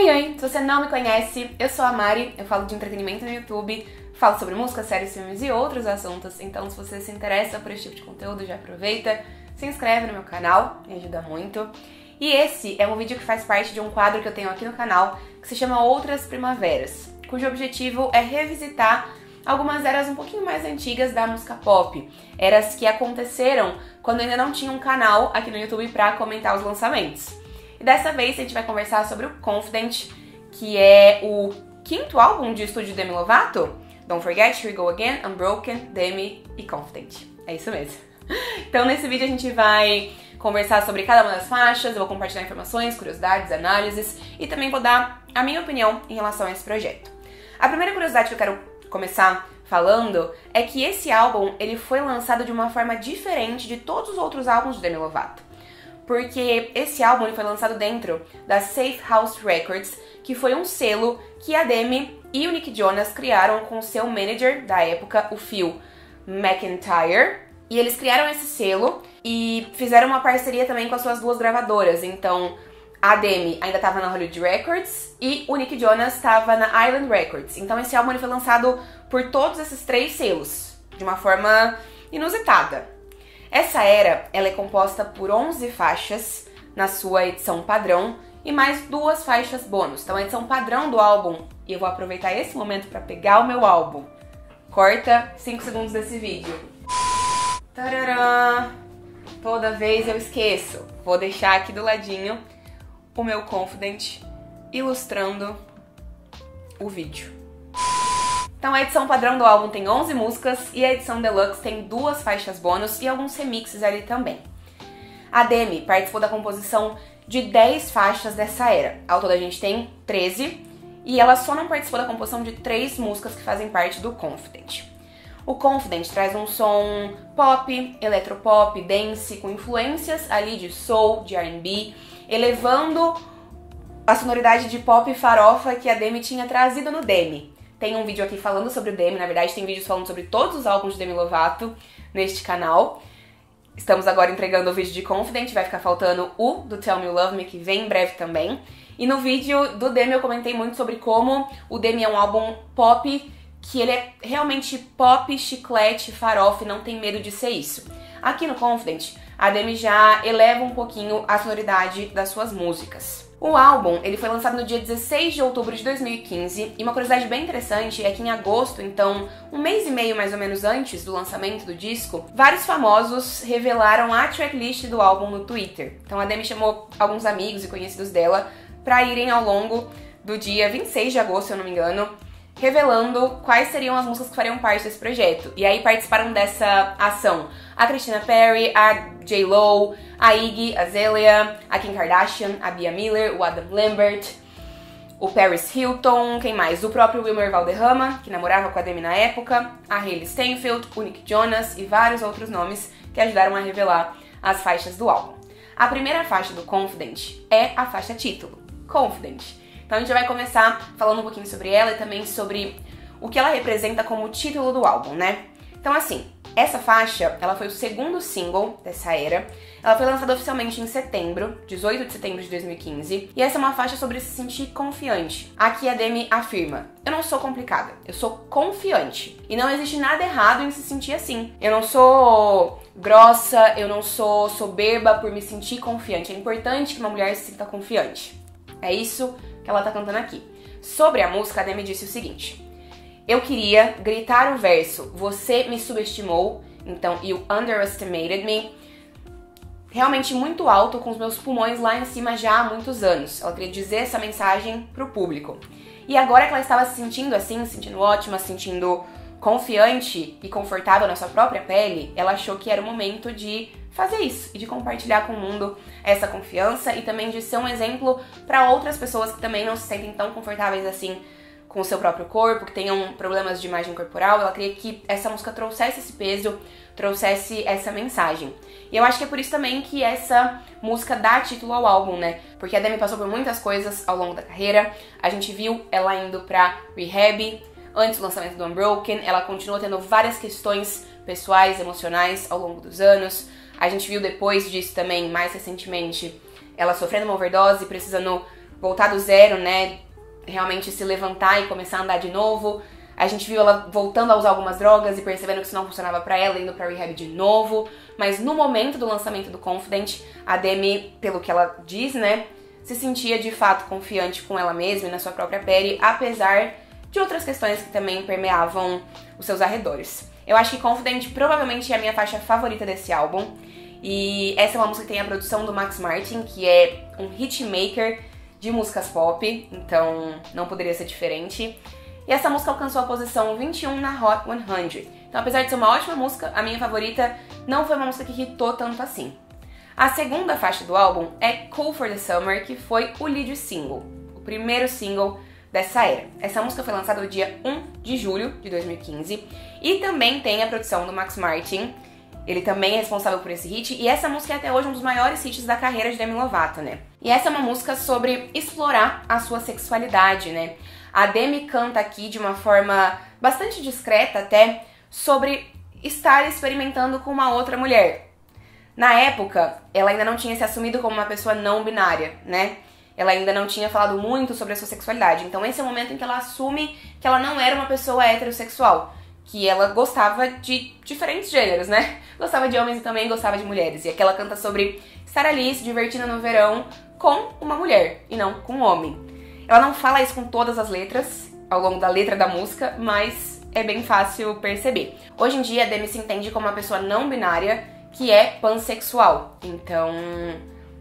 Oi, oi! Se você não me conhece, eu sou a Mari, eu falo de entretenimento no YouTube, falo sobre música, séries, filmes e outros assuntos, então se você se interessa por esse tipo de conteúdo, já aproveita, se inscreve no meu canal, me ajuda muito. E esse é um vídeo que faz parte de um quadro que eu tenho aqui no canal, que se chama Outras Primaveras, cujo objetivo é revisitar algumas eras um pouquinho mais antigas da música pop, eras que aconteceram quando ainda não tinha um canal aqui no YouTube pra comentar os lançamentos. E dessa vez a gente vai conversar sobre o Confident, que é o quinto álbum de estúdio de Demi Lovato. Don't Forget, Here We Go Again, Unbroken, Demi e Confident. É isso mesmo. Então nesse vídeo a gente vai conversar sobre cada uma das faixas, eu vou compartilhar informações, curiosidades, análises e também vou dar a minha opinião em relação a esse projeto. A primeira curiosidade que eu quero começar falando é que esse álbum ele foi lançado de uma forma diferente de todos os outros álbuns de Demi Lovato. Porque esse álbum ele foi lançado dentro da Safe House Records, que foi um selo que a Demi e o Nick Jonas criaram com o seu manager da época, o Phil McIntyre. E eles criaram esse selo e fizeram uma parceria também com as suas duas gravadoras. Então, a Demi ainda estava na Hollywood Records e o Nick Jonas estava na Island Records. Então, esse álbum ele foi lançado por todos esses três selos, de uma forma inusitada. Essa era, ela é composta por 11 faixas na sua edição padrão e mais 2 faixas bônus. Então a edição padrão do álbum, e eu vou aproveitar esse momento para pegar o meu álbum. Corta 5 segundos desse vídeo. Tararam! Toda vez eu esqueço. Vou deixar aqui do ladinho o meu Confident ilustrando o vídeo. Então a edição padrão do álbum tem 11 músicas e a edição deluxe tem 2 faixas bônus e alguns remixes ali também. A Demi participou da composição de 10 faixas dessa era. Ao todo a gente tem 13 e ela só não participou da composição de 3 músicas que fazem parte do Confident. O Confident traz um som pop, eletropop, dance, com influências ali de soul, de R&B, elevando a sonoridade de pop farofa que a Demi tinha trazido no Demi. Tem um vídeo aqui falando sobre o Demi, na verdade tem vídeos falando sobre todos os álbuns de Demi Lovato neste canal. Estamos agora entregando o vídeo de Confident, vai ficar faltando o do Tell Me You Love Me, que vem em breve também. E no vídeo do Demi eu comentei muito sobre como o Demi é um álbum pop, que ele é realmente pop, chiclete, farofa e não tem medo de ser isso. Aqui no Confident, a Demi já eleva um pouquinho a sonoridade das suas músicas. O álbum ele foi lançado no dia 16 de outubro de 2015 e uma curiosidade bem interessante é que em agosto, então um mês e meio mais ou menos antes do lançamento do disco, vários famosos revelaram a tracklist do álbum no Twitter. Então a Demi chamou alguns amigos e conhecidos dela para irem ao longo do dia 26 de agosto, se eu não me engano, revelando quais seriam as músicas que fariam parte desse projeto. E aí participaram dessa ação a Christina Perri, a J.Lo, a Iggy Azalea, a Kim Kardashian, a Bia Miller, o Adam Lambert, o Paris Hilton, quem mais? O próprio Wilmer Valderrama, que namorava com a Demi na época, a Hailey Steinfeld, o Nick Jonas e vários outros nomes que ajudaram a revelar as faixas do álbum. A primeira faixa do Confident é a faixa título, Confident. Então a gente vai começar falando um pouquinho sobre ela e também sobre o que ela representa como título do álbum, né? Então assim, essa faixa, ela foi o segundo single dessa era. Ela foi lançada oficialmente em setembro, 18 de setembro de 2015. E essa é uma faixa sobre se sentir confiante. Aqui a Demi afirma: eu não sou complicada, eu sou confiante. E não existe nada errado em se sentir assim. Eu não sou grossa, eu não sou soberba por me sentir confiante. É importante que uma mulher se sinta confiante. É isso que ela tá cantando aqui. Sobre a música, a Demi disse o seguinte: eu queria gritar o verso, você me subestimou, então you underestimated me, realmente muito alto, com os meus pulmões lá em cima já há muitos anos. Ela queria dizer essa mensagem pro público. E agora que ela estava se sentindo assim, se sentindo ótima, se sentindo confiante e confortável na sua própria pele, ela achou que era o momento de fazer isso e de compartilhar com o mundo essa confiança e também de ser um exemplo para outras pessoas que também não se sentem tão confortáveis assim com o seu próprio corpo, que tenham problemas de imagem corporal. Ela queria que essa música trouxesse esse peso, trouxesse essa mensagem. E eu acho que é por isso também que essa música dá título ao álbum, né? Porque a Demi passou por muitas coisas ao longo da carreira. A gente viu ela indo pra rehab, antes do lançamento do Unbroken. Ela continuou tendo várias questões pessoais, emocionais ao longo dos anos. A gente viu depois disso também, mais recentemente, ela sofrendo uma overdose, precisando voltar do zero, né? Realmente se levantar e começar a andar de novo. A gente viu ela voltando a usar algumas drogas e percebendo que isso não funcionava pra ela, indo pra rehab de novo. Mas no momento do lançamento do Confident, a Demi, pelo que ela diz, né, se sentia de fato confiante com ela mesma e na sua própria pele, apesar de outras questões que também permeavam os seus arredores. Eu acho que Confident provavelmente é a minha faixa favorita desse álbum. E essa é uma música que tem a produção do Max Martin, que é um hitmaker de músicas pop, então não poderia ser diferente. E essa música alcançou a posição 21 na Hot 100. Então, apesar de ser uma ótima música, a minha favorita não foi uma música que hitou tanto assim. A segunda faixa do álbum é Cool for the Summer, que foi o lead single, o primeiro single dessa era. Essa música foi lançada no dia 1 de julho de 2015 e também tem a produção do Max Martin. Ele também é responsável por esse hit, e essa música é até hoje um dos maiores hits da carreira de Demi Lovato, né? E essa é uma música sobre explorar a sua sexualidade, né? A Demi canta aqui de uma forma bastante discreta até sobre estar experimentando com uma outra mulher. Na época, ela ainda não tinha se assumido como uma pessoa não binária, né? Ela ainda não tinha falado muito sobre a sua sexualidade. Então esse é o momento em que ela assume que ela não era uma pessoa heterossexual, que ela gostava de diferentes gêneros, né? Gostava de homens e também gostava de mulheres. E aqui ela canta sobre estar ali se divertindo no verão com uma mulher e não com um homem. Ela não fala isso com todas as letras, ao longo da letra da música, mas é bem fácil perceber. Hoje em dia, a Demi se entende como uma pessoa não binária que é pansexual. Então,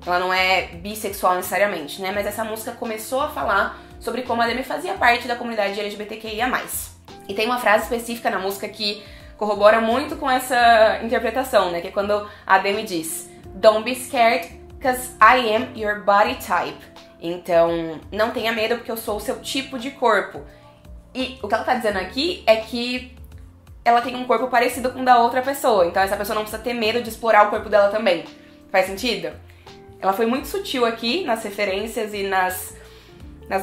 ela não é bissexual necessariamente, né? Mas essa música começou a falar sobre como a Demi fazia parte da comunidade LGBTQIA+. E tem uma frase específica na música que corrobora muito com essa interpretação, né? Que é quando a Demi diz: "Don't be scared, 'cause I am your body type." Então, não tenha medo porque eu sou o seu tipo de corpo. E o que ela tá dizendo aqui é que ela tem um corpo parecido com o da outra pessoa. Então essa pessoa não precisa ter medo de explorar o corpo dela também. Faz sentido? Ela foi muito sutil aqui nas referências e nas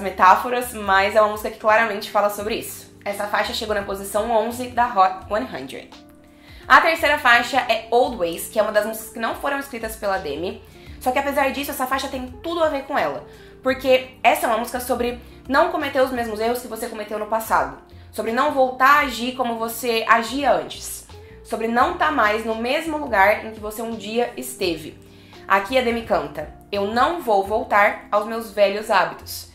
metáforas, mas é uma música que claramente fala sobre isso. Essa faixa chegou na posição 11 da Hot 100. A terceira faixa é Old Ways, que é uma das músicas que não foram escritas pela Demi. Só que apesar disso, essa faixa tem tudo a ver com ela. Porque essa é uma música sobre não cometer os mesmos erros que você cometeu no passado. Sobre não voltar a agir como você agia antes. Sobre não estar mais no mesmo lugar em que você um dia esteve. Aqui a Demi canta: "Eu não vou voltar aos meus velhos hábitos."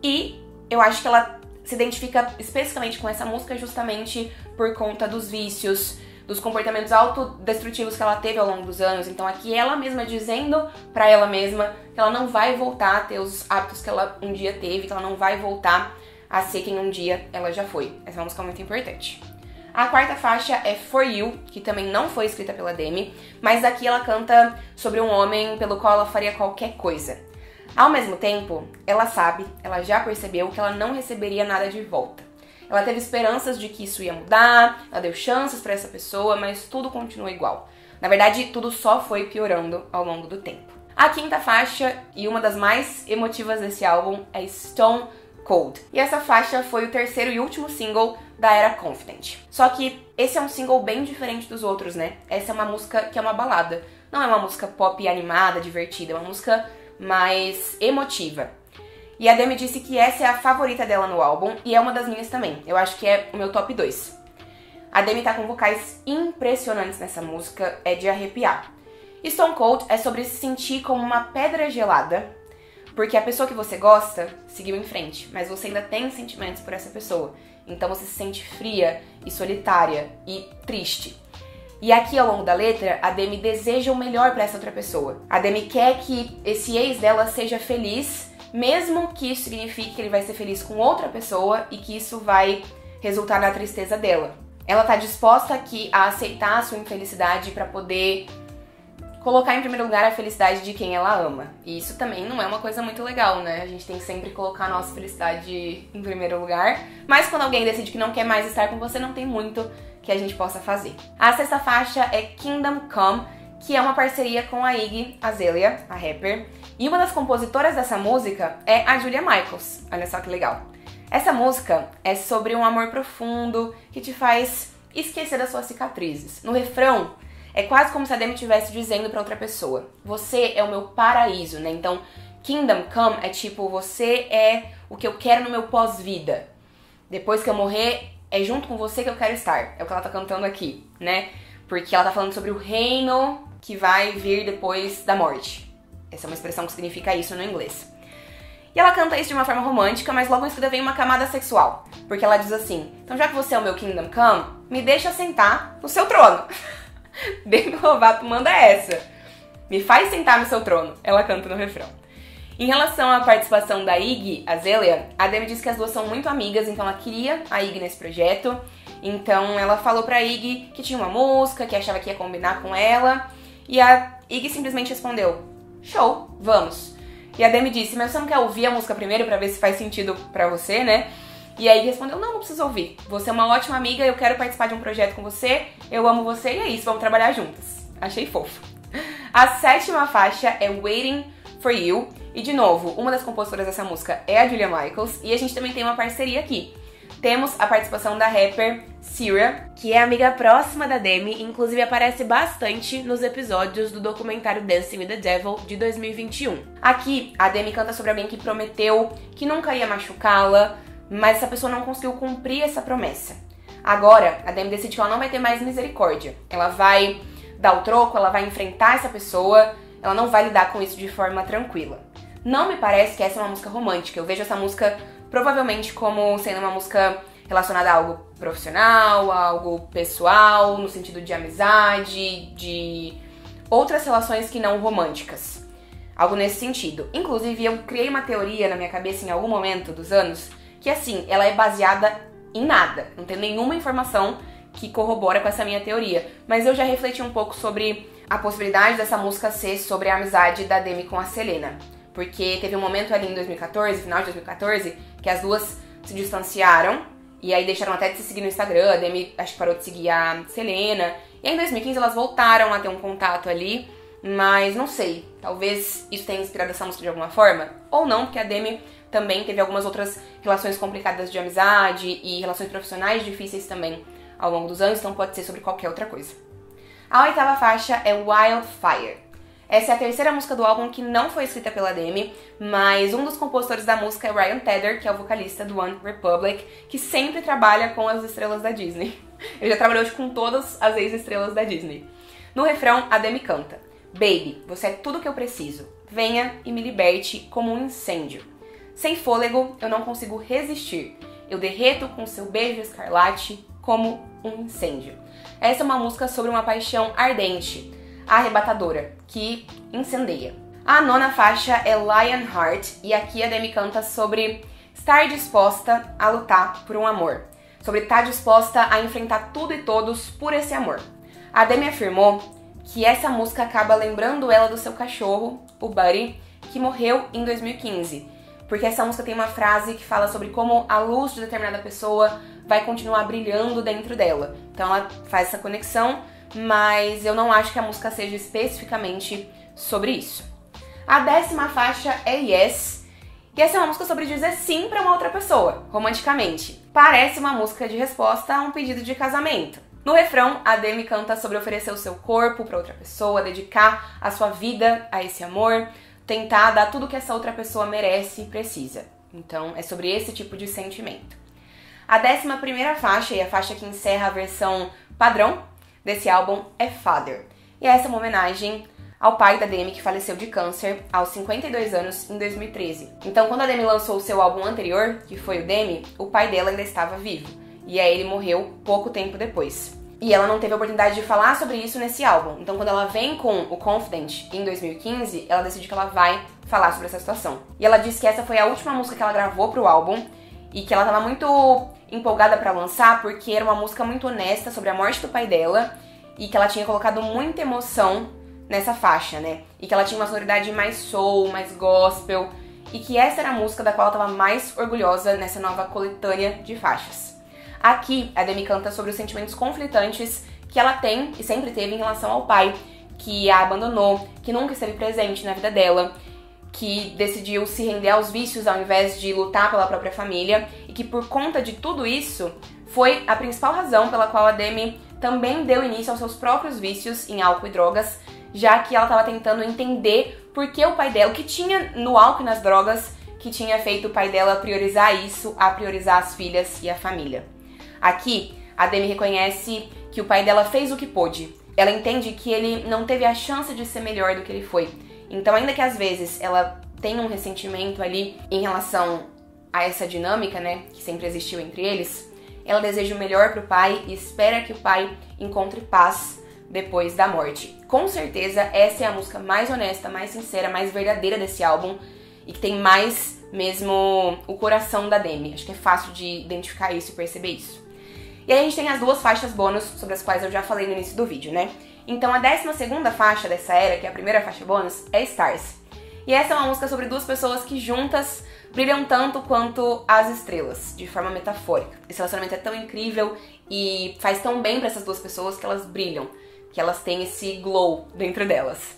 E eu acho que ela se identifica especificamente com essa música justamente por conta dos vícios, dos comportamentos autodestrutivos que ela teve ao longo dos anos. Então aqui ela mesma dizendo pra ela mesma que ela não vai voltar a ter os hábitos que ela um dia teve, que ela não vai voltar a ser quem um dia ela já foi. Essa é uma música muito importante. A quarta faixa é For You, que também não foi escrita pela Demi, mas aqui ela canta sobre um homem pelo qual ela faria qualquer coisa. Ao mesmo tempo, ela sabe, ela já percebeu que ela não receberia nada de volta. Ela teve esperanças de que isso ia mudar, ela deu chances pra essa pessoa, mas tudo continua igual. Na verdade, tudo só foi piorando ao longo do tempo. A quinta faixa, e uma das mais emotivas desse álbum, é Stone Cold. E essa faixa foi o terceiro e último single da era Confident. Só que esse é um single bem diferente dos outros, né? Essa é uma música que é uma balada. Não é uma música pop animada, divertida, é uma música mais emotiva. E a Demi disse que essa é a favorita dela no álbum e é uma das minhas também. Eu acho que é o meu top 2. A Demi tá com vocais impressionantes nessa música, é de arrepiar. Stone Cold é sobre se sentir como uma pedra gelada, porque a pessoa que você gosta seguiu em frente, mas você ainda tem sentimentos por essa pessoa. Então você se sente fria e solitária e triste. E aqui ao longo da letra, a Demi deseja o melhor pra essa outra pessoa. A Demi quer que esse ex dela seja feliz, mesmo que isso signifique que ele vai ser feliz com outra pessoa e que isso vai resultar na tristeza dela. Ela tá disposta aqui a aceitar a sua infelicidade pra poder colocar em primeiro lugar a felicidade de quem ela ama. E isso também não é uma coisa muito legal, né? A gente tem que sempre colocar a nossa felicidade em primeiro lugar. Mas quando alguém decide que não quer mais estar com você, não tem muito que a gente possa fazer. A sexta faixa é Kingdom Come, que é uma parceria com a Iggy Azalea, a rapper. E uma das compositoras dessa música é a Julia Michaels. Olha só que legal. Essa música é sobre um amor profundo que te faz esquecer das suas cicatrizes. No refrão, é quase como se a Demi estivesse dizendo pra outra pessoa: você é o meu paraíso, né? Então, Kingdom Come é tipo, você é o que eu quero no meu pós-vida. Depois que eu morrer, é junto com você que eu quero estar. É o que ela tá cantando aqui, né? Porque ela tá falando sobre o reino que vai vir depois da morte. Essa é uma expressão que significa isso no inglês. E ela canta isso de uma forma romântica, mas logo em seguida vem uma camada sexual. Porque ela diz assim, então já que você é o meu Kingdom Come, me deixa sentar no seu trono. Demi Lovato manda essa. Me faz sentar no seu trono. Ela canta no refrão. Em relação à participação da Iggy Azalea, a Demi disse que as duas são muito amigas, então ela queria a Iggy nesse projeto. Então ela falou pra Iggy que tinha uma música, que achava que ia combinar com ela. E a Iggy simplesmente respondeu, show, vamos. E a Demi disse, mas você não quer ouvir a música primeiro pra ver se faz sentido pra você, né? E a Iggy respondeu, não precisa ouvir. Você é uma ótima amiga, eu quero participar de um projeto com você, eu amo você e é isso, vamos trabalhar juntas. Achei fofo. A 7ª faixa é Waiting for You. E de novo, uma das compositoras dessa música é a Julia Michaels. E a gente também tem uma parceria aqui. Temos a participação da rapper Sierra, que é amiga próxima da Demi, inclusive aparece bastante nos episódios do documentário Dancing with the Devil de 2021. Aqui, a Demi canta sobre alguém que prometeu que nunca ia machucá-la, mas essa pessoa não conseguiu cumprir essa promessa. Agora, a Demi decide que ela não vai ter mais misericórdia. Ela vai dar o troco, ela vai enfrentar essa pessoa, ela não vai lidar com isso de forma tranquila. Não me parece que essa é uma música romântica. Eu vejo essa música provavelmente como sendo uma música relacionada a algo profissional, a algo pessoal, no sentido de amizade, de outras relações que não românticas. Algo nesse sentido. Inclusive, eu criei uma teoria na minha cabeça em algum momento dos anos, que assim, ela é baseada em nada. Não tem nenhuma informação que corrobora com essa minha teoria. Mas eu já refleti um pouco sobre a possibilidade dessa música ser sobre a amizade da Demi com a Selena. Porque teve um momento ali em 2014, final de 2014, que as duas se distanciaram e aí deixaram até de se seguir no Instagram. A Demi acho que parou de seguir a Selena. E aí em 2015 elas voltaram a ter um contato ali, mas não sei, talvez isso tenha inspirado essa música de alguma forma, ou não, porque a Demi também teve algumas outras relações complicadas de amizade e relações profissionais difíceis também ao longo dos anos, então pode ser sobre qualquer outra coisa. A 8ª faixa é Wildfire. Essa é a 3ª música do álbum que não foi escrita pela Demi, mas um dos compositores da música é Ryan Tedder, que é o vocalista do One Republic, que sempre trabalha com as estrelas da Disney. Ele já trabalhou com todas as ex-estrelas da Disney. No refrão, a Demi canta, Baby, você é tudo que eu preciso. Venha e me liberte como um incêndio. Sem fôlego, eu não consigo resistir. Eu derreto com seu beijo escarlate como um incêndio. Essa é uma música sobre uma paixão ardente, arrebatadora, que incendeia. A 9ª faixa é Lionheart, e aqui a Demi canta sobre estar disposta a lutar por um amor, sobre estar disposta a enfrentar tudo e todos por esse amor. A Demi afirmou que essa música acaba lembrando ela do seu cachorro, o Buddy, que morreu em 2015, porque essa música tem uma frase que fala sobre como a luz de determinada pessoa vai continuar brilhando dentro dela. Então ela faz essa conexão, mas eu não acho que a música seja especificamente sobre isso. A 10ª faixa é Yes, e essa é uma música sobre dizer sim pra uma outra pessoa, romanticamente. Parece uma música de resposta a um pedido de casamento. No refrão, a Demi canta sobre oferecer o seu corpo pra outra pessoa, dedicar a sua vida a esse amor, tentar dar tudo que essa outra pessoa merece e precisa. Então, é sobre esse tipo de sentimento. A 11ª faixa, e a faixa que encerra a versão padrão desse álbum, é Father. E essa é uma homenagem ao pai da Demi, que faleceu de câncer aos 52 anos em 2013. Então, quando a Demi lançou o seu álbum anterior, que foi o Demi, o pai dela ainda estava vivo. E aí ele morreu pouco tempo depois. E ela não teve a oportunidade de falar sobre isso nesse álbum. Então, quando ela vem com o Confident em 2015, ela decide que ela vai falar sobre essa situação. E ela disse que essa foi a última música que ela gravou pro álbum e que ela estava muito empolgada pra lançar porque era uma música muito honesta sobre a morte do pai dela e que ela tinha colocado muita emoção nessa faixa, né? E que ela tinha uma sonoridade mais soul, mais gospel, e que essa era a música da qual ela estava mais orgulhosa nessa nova coletânea de faixas. Aqui, a Demi canta sobre os sentimentos conflitantes que ela tem e sempre teve em relação ao pai, que a abandonou, que nunca esteve presente na vida dela, que decidiu se render aos vícios ao invés de lutar pela própria família, e que por conta de tudo isso, foi a principal razão pela qual a Demi também deu início aos seus próprios vícios em álcool e drogas, já que ela estava tentando entender porque o pai dela, o que tinha no álcool e nas drogas, que tinha feito o pai dela priorizar isso, a priorizar as filhas e a família. Aqui, a Demi reconhece que o pai dela fez o que pôde. Ela entende que ele não teve a chance de ser melhor do que ele foi. Então, ainda que às vezes ela tenha um ressentimento ali em relação a essa dinâmica, né, que sempre existiu entre eles, ela deseja o melhor pro pai e espera que o pai encontre paz depois da morte. Com certeza, essa é a música mais honesta, mais sincera, mais verdadeira desse álbum e que tem mais mesmo o coração da Demi. Acho que é fácil de identificar isso e perceber isso. E aí a gente tem as duas faixas bônus, sobre as quais eu já falei no início do vídeo, né? Então a 12ª faixa dessa era, que é a primeira faixa bônus, é Stars. E essa é uma música sobre duas pessoas que juntas brilham tanto quanto as estrelas, de forma metafórica. Esse relacionamento é tão incrível e faz tão bem pra essas duas pessoas que elas brilham, que elas têm esse glow dentro delas.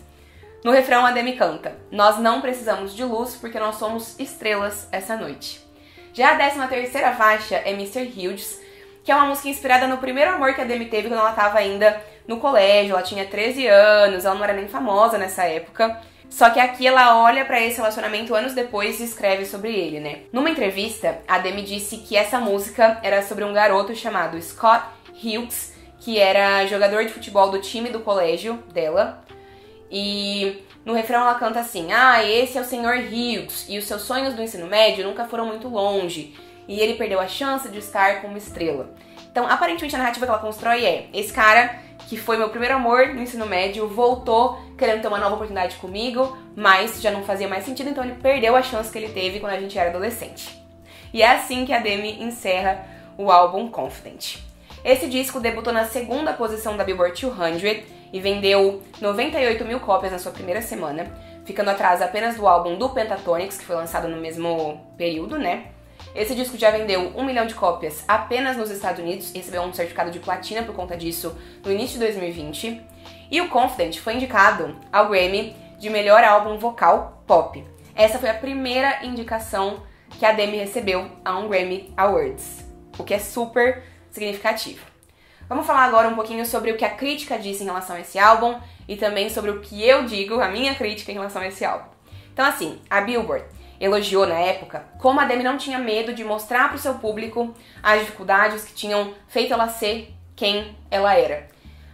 No refrão, a Demi canta: nós não precisamos de luz porque nós somos estrelas essa noite. Já a 13ª faixa é Mr. Hughes, que é uma música inspirada no primeiro amor que a Demi teve quando ela estava ainda no colégio. Ela tinha 13 anos, ela não era nem famosa nessa época. Só que aqui ela olha pra esse relacionamento anos depois e escreve sobre ele, né? Numa entrevista, a Demi disse que essa música era sobre um garoto chamado Scott Hughes, que era jogador de futebol do time do colégio dela. E no refrão ela canta assim: esse é o Sr. Hughes, e os seus sonhos do ensino médio nunca foram muito longe, e ele perdeu a chance de estar como estrela. Então, aparentemente, a narrativa que ela constrói é: esse cara, que foi meu primeiro amor no ensino médio, voltou querendo ter uma nova oportunidade comigo, mas já não fazia mais sentido, então ele perdeu a chance que ele teve quando a gente era adolescente. E é assim que a Demi encerra o álbum Confident. Esse disco debutou na 2ª posição da Billboard 200 e vendeu 98 mil cópias na sua primeira semana, ficando atrás apenas do álbum do Pentatonix, que foi lançado no mesmo período, né? Esse disco já vendeu 1 milhão de cópias apenas nos Estados Unidos e recebeu um certificado de platina por conta disso no início de 2020. E o Confident foi indicado ao Grammy de melhor álbum vocal pop. Essa foi a primeira indicação que a Demi recebeu a um Grammy Awards, o que é super significativo. Vamos falar agora um pouquinho sobre o que a crítica disse em relação a esse álbum e também sobre o que eu digo, a minha crítica em relação a esse álbum. Então assim, a Billboard elogiou na época como a Demi não tinha medo de mostrar para o seu público as dificuldades que tinham feito ela ser quem ela era.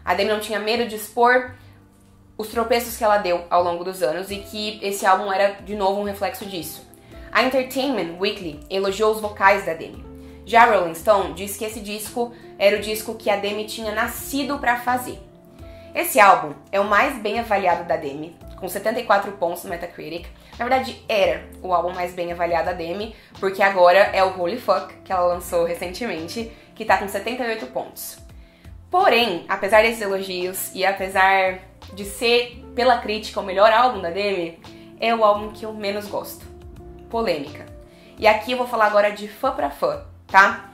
A Demi não tinha medo de expor os tropeços que ela deu ao longo dos anos e que esse álbum era, de novo, um reflexo disso. A Entertainment Weekly elogiou os vocais da Demi. Já a Rolling Stone disse que esse disco era o disco que a Demi tinha nascido para fazer. Esse álbum é o mais bem avaliado da Demi, com 74 pontos no Metacritic. Na verdade, era o álbum mais bem avaliado da Demi, porque agora é o Holy Fuck, que ela lançou recentemente, que tá com 78 pontos. Porém, apesar desses elogios e apesar de ser, pela crítica, o melhor álbum da Demi, é o álbum que eu menos gosto. Polêmica. E aqui eu vou falar agora de fã pra fã, tá?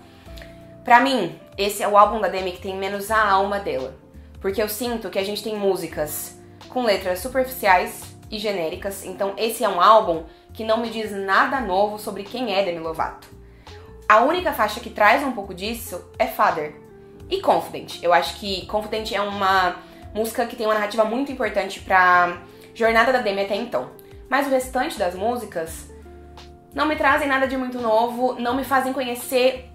Pra mim, esse é o álbum da Demi que tem menos a alma dela. Porque eu sinto que a gente tem músicas com letras superficiais e genéricas, então esse é um álbum que não me diz nada novo sobre quem é Demi Lovato. A única faixa que traz um pouco disso é Father e Confident. Eu acho que Confident é uma música que tem uma narrativa muito importante pra jornada da Demi até então. Mas o restante das músicas não me trazem nada de muito novo, não me fazem conhecer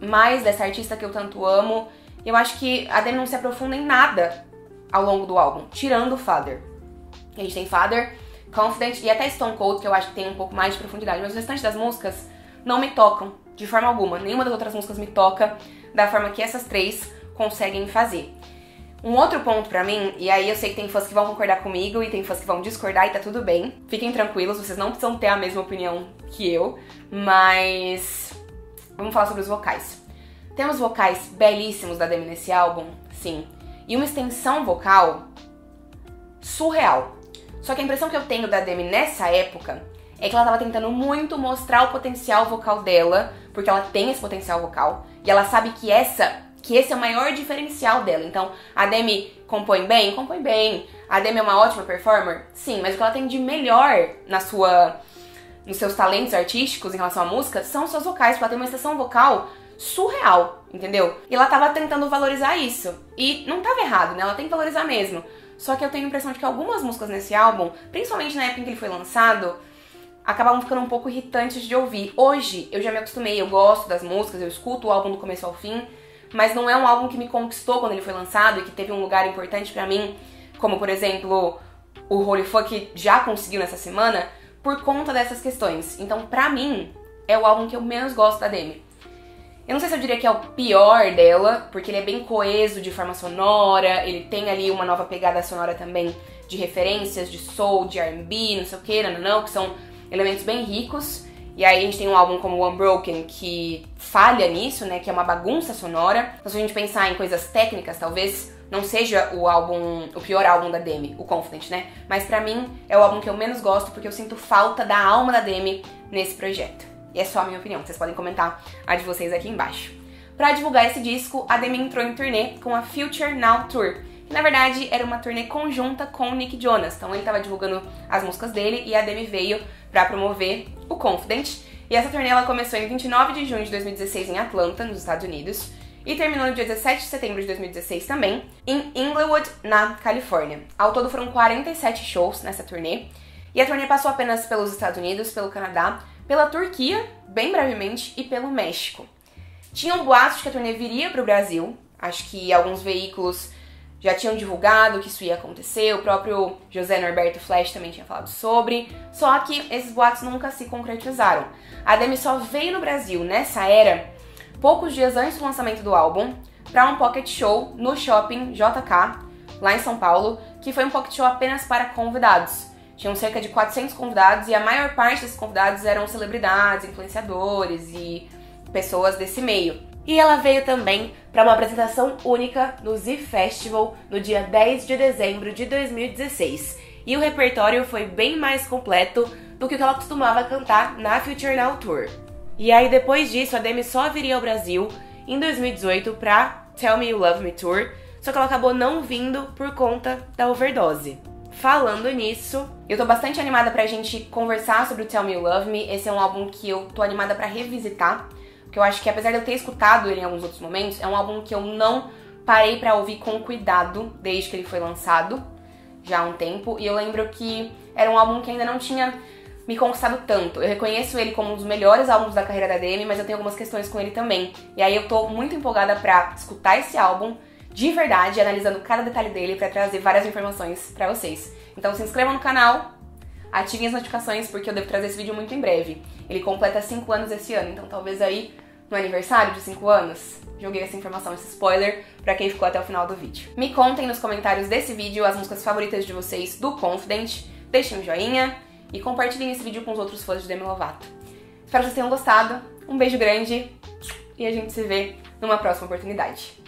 mais dessa artista que eu tanto amo. Eu acho que a Demi não se aprofunda em nada ao longo do álbum, tirando o Father. A gente tem Father, Confident e até Stone Cold, que eu acho que tem um pouco mais de profundidade, mas o restante das músicas não me tocam de forma alguma. Nenhuma das outras músicas me toca da forma que essas três conseguem fazer. Um outro ponto pra mim, e aí eu sei que tem fãs que vão concordar comigo e tem fãs que vão discordar e tá tudo bem. Fiquem tranquilos, vocês não precisam ter a mesma opinião que eu, mas vamos falar sobre os vocais. Temos vocais belíssimos da Demi nesse álbum, sim, e uma extensão vocal surreal. Só que a impressão que eu tenho da Demi nessa época é que ela tava tentando muito mostrar o potencial vocal dela, porque ela tem esse potencial vocal, e ela sabe que esse é o maior diferencial dela. Então, a Demi compõe bem? Compõe bem. A Demi é uma ótima performer? Sim, mas o que ela tem de melhor nos seus talentos artísticos em relação à música são os seus vocais, porque ela tem uma extensão vocal surreal, entendeu? E ela tava tentando valorizar isso. E não tava errado, né? Ela tem que valorizar mesmo. Só que eu tenho a impressão de que algumas músicas nesse álbum, principalmente na época em que ele foi lançado, acabavam ficando um pouco irritantes de ouvir. Hoje, eu já me acostumei, eu gosto das músicas, eu escuto o álbum do começo ao fim, mas não é um álbum que me conquistou quando ele foi lançado e que teve um lugar importante pra mim, como, por exemplo, o Holy Fuck já conseguiu nessa semana, por conta dessas questões. Então, pra mim, é o álbum que eu menos gosto da Demi. Eu não sei se eu diria que é o pior dela, porque ele é bem coeso de forma sonora, ele tem ali uma nova pegada sonora também de referências, de soul, de R&B, não sei o que, não, que são elementos bem ricos. E aí a gente tem um álbum como Unbroken que falha nisso, né, que é uma bagunça sonora. Então se a gente pensar em coisas técnicas, talvez não seja o pior álbum da Demi, o Confident, né? Mas pra mim é o álbum que eu menos gosto porque eu sinto falta da alma da Demi nesse projeto. E é só a minha opinião, vocês podem comentar a de vocês aqui embaixo. Pra divulgar esse disco, a Demi entrou em turnê com a Future Now Tour, que na verdade era uma turnê conjunta com o Nick Jonas. Então ele tava divulgando as músicas dele e a Demi veio pra promover o Confident. E essa turnê ela começou em 29 de junho de 2016 em Atlanta, nos Estados Unidos, e terminou no dia 17 de setembro de 2016 também, em Inglewood, na Califórnia. Ao todo foram 47 shows nessa turnê, e a turnê passou apenas pelos Estados Unidos, pelo Canadá, pela Turquia, bem brevemente, e pelo México. Tinham boatos de que a turnê viria para o Brasil, acho que alguns veículos já tinham divulgado que isso ia acontecer, o próprio José Norberto Flash também tinha falado sobre, só que esses boatos nunca se concretizaram. A Demi só veio no Brasil nessa era, poucos dias antes do lançamento do álbum, para um pocket show no Shopping JK, lá em São Paulo, que foi um pocket show apenas para convidados. Tinham cerca de 400 convidados e a maior parte desses convidados eram celebridades, influenciadores e pessoas desse meio. E ela veio também para uma apresentação única no Z Festival no dia 10 de dezembro de 2016. E o repertório foi bem mais completo do que o que ela costumava cantar na Future Now Tour. E aí depois disso a Demi só viria ao Brasil em 2018 pra Tell Me You Love Me Tour, só que ela acabou não vindo por conta da overdose. Falando nisso, eu tô bastante animada pra gente conversar sobre o Tell Me You Love Me. Esse é um álbum que eu tô animada pra revisitar, porque eu acho que apesar de eu ter escutado ele em alguns outros momentos, é um álbum que eu não parei pra ouvir com cuidado desde que ele foi lançado, já há um tempo, e eu lembro que era um álbum que ainda não tinha me conquistado tanto. Eu reconheço ele como um dos melhores álbuns da carreira da Demi, mas eu tenho algumas questões com ele também. E aí eu tô muito empolgada pra escutar esse álbum de verdade, analisando cada detalhe dele pra trazer várias informações pra vocês. Então se inscrevam no canal, ativem as notificações porque eu devo trazer esse vídeo muito em breve. Ele completa 5 anos esse ano, então talvez aí no aniversário de 5 anos, joguei essa informação, esse spoiler, pra quem ficou até o final do vídeo. Me contem nos comentários desse vídeo as músicas favoritas de vocês do Confident, deixem um joinha e compartilhem esse vídeo com os outros fãs de Demi Lovato. Espero que vocês tenham gostado, um beijo grande e a gente se vê numa próxima oportunidade.